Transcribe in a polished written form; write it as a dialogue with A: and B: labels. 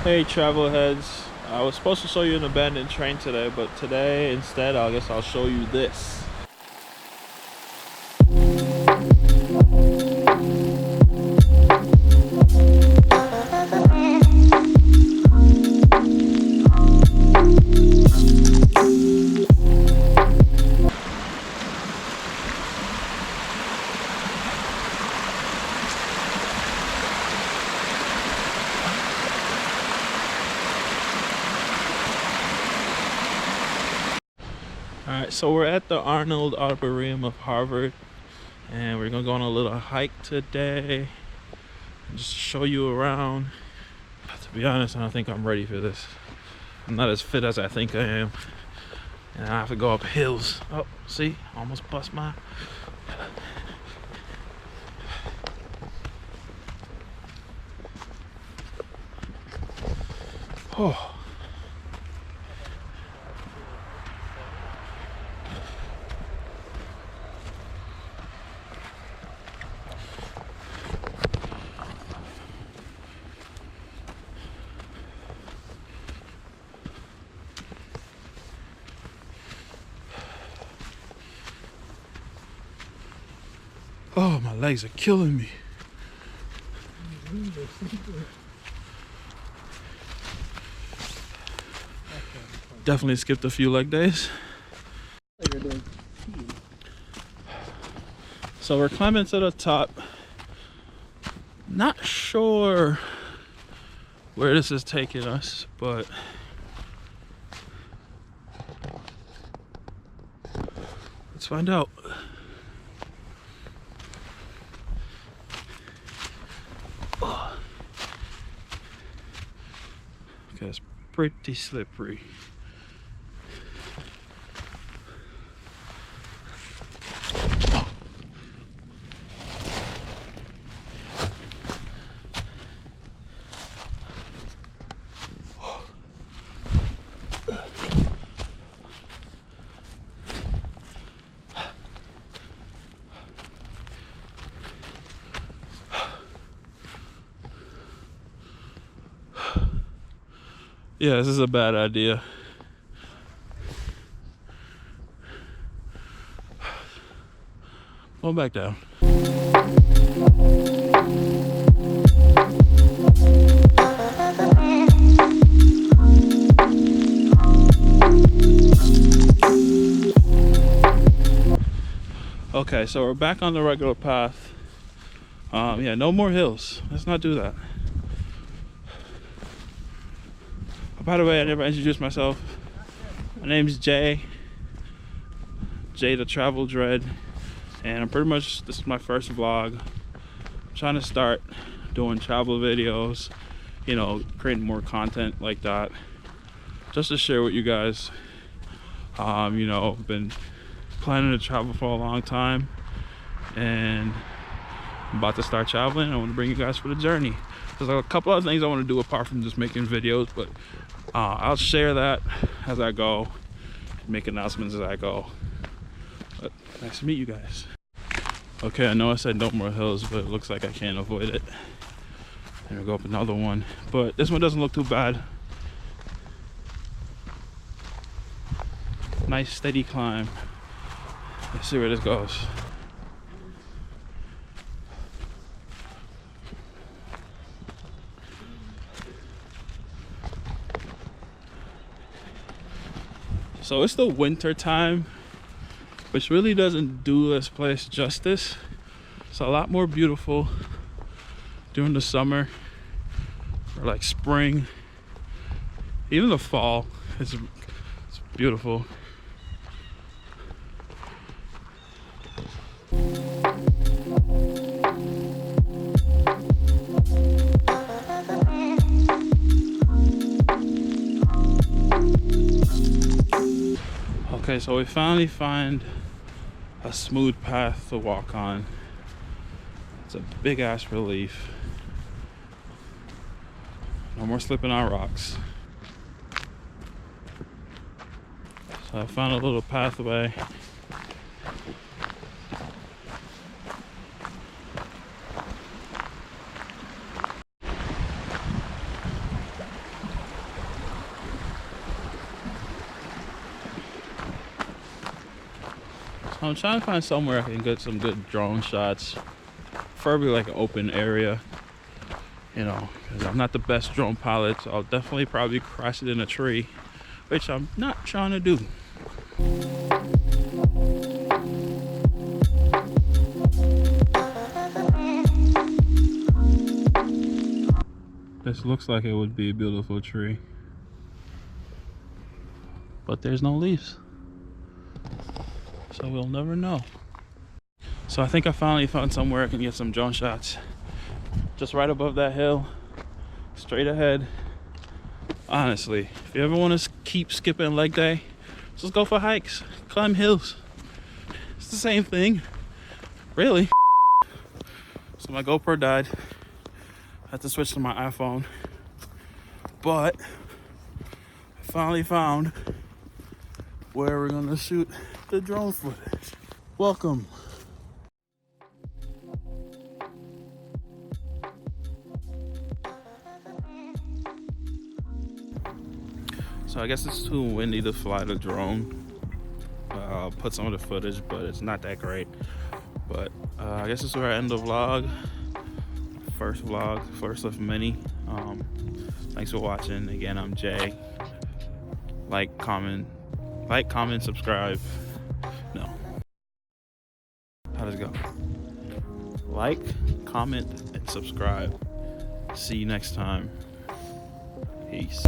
A: Hey travel heads, I was supposed to show you an abandoned train today, but today instead I guess I'll show you this. Alright, so we're at the Arnold Arboretum of Harvard, and we're gonna go on a little hike today and just show you around. To be honest, I don't think I'm ready for this. I'm not as fit as I think I am, and I have to go up hills. Oh, see, almost bust my. Oh. Oh, my legs are killing me. Definitely skipped a few leg days. So we're climbing to the top. Not sure where this is taking us, but let's find out. Okay, it's pretty slippery. Yeah, this is a bad idea. Going back down. Okay, so we're back on the regular path. Yeah, no more hills. Let's not do that. By the way, I never introduced myself. My name's Jay the Travel Dread, and I'm pretty much, this is my first vlog. I'm trying to start doing travel videos, you know, creating more content like that, just to share with you guys. You know, I've been planning to travel for a long time, and I'm about to start traveling. I want to bring you guys for the journey. There's a couple other things I want to do apart from just making videos, but I'll share that as I go, make announcements as I go. But nice to meet you guys. Okay, I know I said no more hills, but it looks like I can't avoid it. And we'll go up another one, but this one doesn't look too bad. Nice steady climb. Let's see where this goes. So it's the winter time, which really doesn't do this place justice. It's a lot more beautiful during the summer, or like spring, even the fall. It's beautiful. Okay, so we finally find a smooth path to walk on. It's a big ass relief. No more slipping on rocks. So I found a little pathway. I'm trying to find somewhere I can get some good drone shots, preferably like an open area, you know, because I'm not the best drone pilot, so I'll definitely probably crash it in a tree, which I'm not trying to do. This looks like it would be a beautiful tree, but there's no leaves, so we'll never know. So I think I finally found somewhere I can get some drone shots. Just right above that hill, straight ahead. Honestly, if you ever want to keep skipping leg day, just go for hikes, climb hills. It's the same thing, really. So my GoPro died. I had to switch to my iPhone, but I finally found where we're gonna shoot the drone footage. Welcome. So I guess it's too windy to fly the drone. I'll put some of the footage, but it's not that great. But I guess this is where I end the vlog. First of many. Thanks for watching. Again, I'm Jay. Like, comment, subscribe. No. How does it go? Like, comment, and subscribe. See you next time. Peace.